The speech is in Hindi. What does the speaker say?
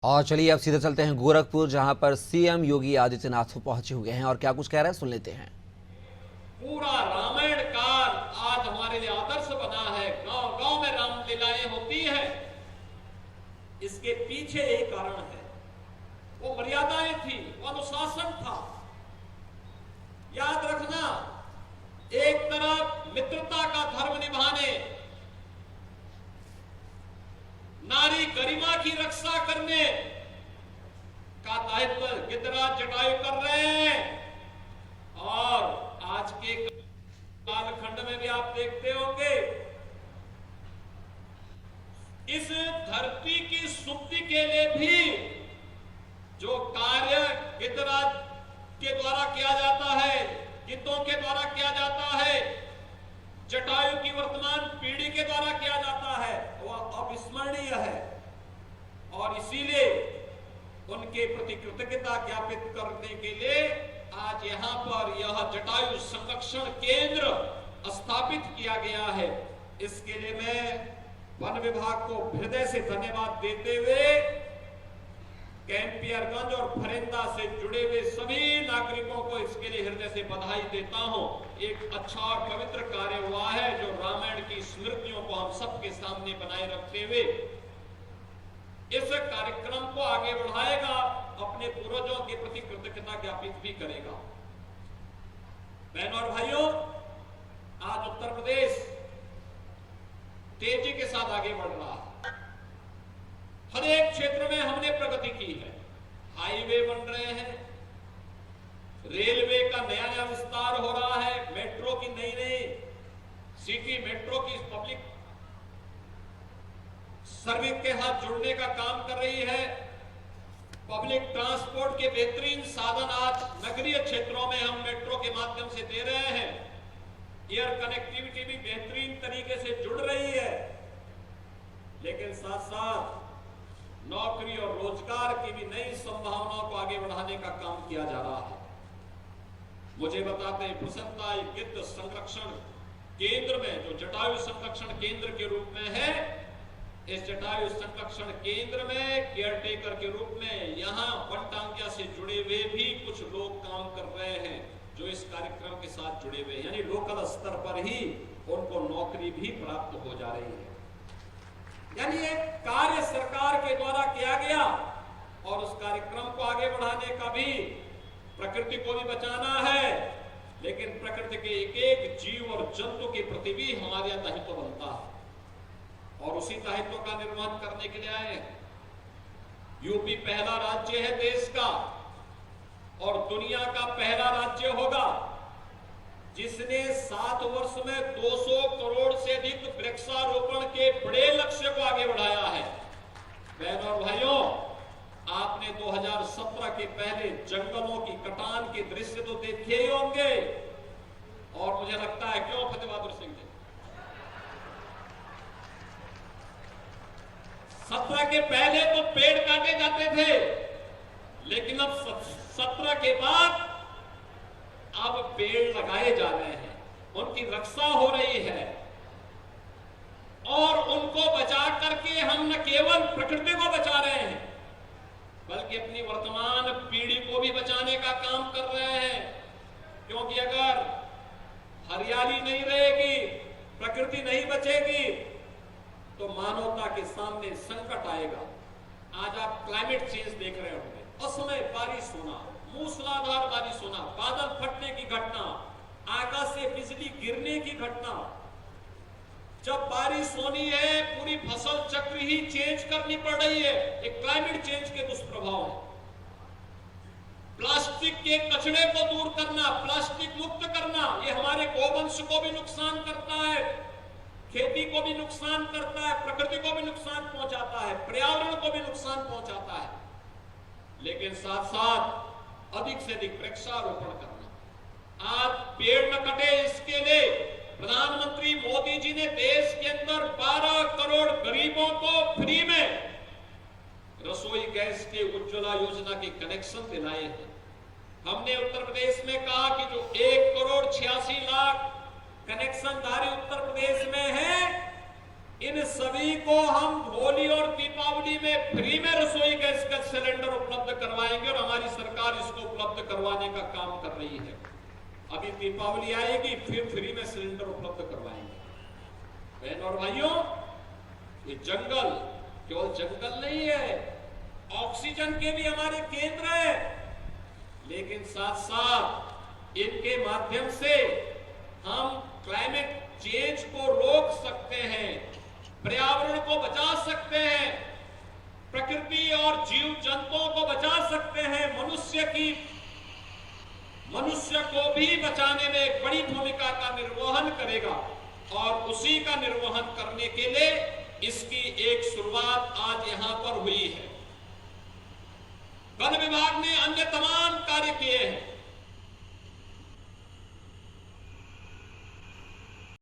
और चलिए अब सीधे चलते हैं गोरखपुर, जहां पर सीएम योगी आदित्यनाथ पहुंचे हुए हैं और क्या कुछ कह रहे हैं सुन लेते हैं। पूरा रामायण काल आज हमारे लिए आदर्श बना है। गांव गांव में रामलीलाएं होती है। इसके पीछे एक कारण है, वो मर्यादाएं थी, वो अनुशासन था। याद रखना, एक तरफ मित्रता का धर्म निभाने, नारी गरिमा की रक्षा करने का दायित्व गिरिराज जटायु कर रहे हैं। और आज के कालखंड में भी आप देखते होंगे, इस धरती की शुद्धि के लिए भी जो कार्य गिरिराज के द्वारा किया जाता है, गिद्धों के द्वारा किया जाता है, जटायु की वर्तमान पीढ़ी के द्वारा किया जाता है, वह अविस्मरणीय है। और इसीलिए उनके प्रति कृतज्ञता ज्ञापित करने के लिए आज यहां पर यह जटायु संरक्षण केंद्र स्थापित किया गया है। इसके लिए मैं वन विभाग को हृदय से धन्यवाद देते हुए कैंपियरगंज और फरेंदा से जुड़े हुए सभी नागरिकों को इसके लिए हृदय से बधाई देता हूं। एक अच्छा और पवित्र कार्य हुआ है जो रामायण की स्मृतियों को हम सबके सामने बनाए रखते हुए इस कार्यक्रम को आगे बढ़ाएगा, अपने पूर्वजों के प्रति कृतज्ञता ज्ञापित भी करेगा। बहनों और भाइयों, आज उत्तर प्रदेश तेजी के साथ आगे बढ़ रहा है। हर एक क्षेत्र में हमने प्रगति की है। हाईवे बन रहे हैं, रेलवे का नया नया विस्तार हो रहा है, मेट्रो की नई नई सिटी मेट्रो की पब्लिक सर्विस के साथ जुड़ने का काम कर रही है। पब्लिक ट्रांसपोर्ट के बेहतरीन साधन आज नगरीय क्षेत्रों में हम मेट्रो के माध्यम से दे रहे हैं। एयर कनेक्टिविटी भी बेहतरीन तरीके से जुड़ रही है। लेकिन साथ साथ नौकरी और रोजगार की भी नई संभावनाओं को आगे बढ़ाने का काम किया जा रहा है। मुझे बताते हैं, प्रसन्नता गिद्ध संरक्षण केंद्र में, जो जटायु संरक्षण केंद्र के रूप में है, इस जटायु संरक्षण केंद्र में केयरटेकर के रूप में यहां वनटांगिया से जुड़े हुए भी कुछ लोग काम कर रहे हैं, जो इस कार्यक्रम के साथ जुड़े हुए, यानी लोकल स्तर पर ही उनको नौकरी भी प्राप्त हो जा रही है। यानी एक कार्य सरकार के द्वारा किया गया और उस कार्यक्रम को आगे बढ़ाने का भी, प्रकृति को भी बचाना है, लेकिन प्रकृति के एक एक जीव और जंतु के प्रति भी हमारे यहां दायित्व बनता है और उसी दायित्व का निर्वहन करने के लिए आए हैं। यूपी पहला राज्य है देश का और दुनिया का पहला राज्य होगा जिसने 7 वर्ष में 200 करोड़ से अधिक वृक्षारोपण के बड़े लक्ष्य को आगे बढ़ाया है। बहनों और भाइयों, आपने 2017 के पहले जंगलों की कटान के दृश्य तो देखे ही होंगे और मुझे लगता है, क्यों फतेह बहादुर सिंह जी, 17 के पहले तो पेड़ काटे जाते थे, लेकिन अब 17 के बाद अब पेड़ लगाए जा रहे हैं, उनकी रक्षा हो रही है और उनको बचा करके हम न केवल प्रकृति को बचा रहे हैं बल्कि अपनी वर्तमान पीढ़ी को भी बचाने का काम कर रहे हैं। क्योंकि अगर हरियाली नहीं रहेगी, प्रकृति नहीं बचेगी, तो मानवता के सामने संकट आएगा। आज आप क्लाइमेट चेंज देख रहे होंगे, असमय बारिश होना, मूसलाधार बारिश होना, बादल फटने की घटना, आकाश से बिजली गिरने की घटना। जब बारिश होनी है, पूरी फसल चक्र ही चेंज करनी पड़ रही है। एक क्लाइमेट चेंज के दुष्प्रभाव है। प्लास्टिक के कचरे को दूर करना, प्लास्टिक मुक्त करना, ये हमारे गोवंश को भी नुकसान करता है, खेती को भी नुकसान करता है, प्रकृति को भी नुकसान पहुंचाता है, पर्यावरण को भी नुकसान पहुंचाता है। लेकिन साथ साथ अधिक से अधिक वृक्षारोपण करना। आज पेड़ न कटे, इसके लिए प्रधानमंत्री मोदी जी ने देश के अंदर 12 करोड़ गरीबों को फ्री में रसोई गैस के उज्ज्वला योजना के कनेक्शन दिलाए हैं। हमने उत्तर प्रदेश में कहा कि जो 1 करोड़ 86 लाख कनेक्शन धारी उत्तर प्रदेश में है, इन सभी को हम होली और दीपावली में फ्री में रसोई गैस का सिलेंडर उपलब्ध करवाएंगे और हमारी सरकार इसको उपलब्ध करवाने का काम कर रही है। अभी दीपावली आएगी, फिर फ्री में सिलेंडर उपलब्ध करवाएंगे। बहन और भाइयों, ये जंगल केवल जंगल नहीं है, ऑक्सीजन के भी हमारे केंद्र है, लेकिन साथ साथ इनके माध्यम से हम क्लाइमेट चेंज को रोक सकते हैं, पर्यावरण को बचा सकते हैं, प्रकृति और जीव जंतुओं को बचा सकते हैं, मनुष्य को भी बचाने में एक बड़ी भूमिका का निर्वहन करेगा। और उसी का निर्वहन करने के लिए इसकी एक शुरुआत आज यहां पर हुई है। वन विभाग ने अन्य तमाम कार्य किए हैं।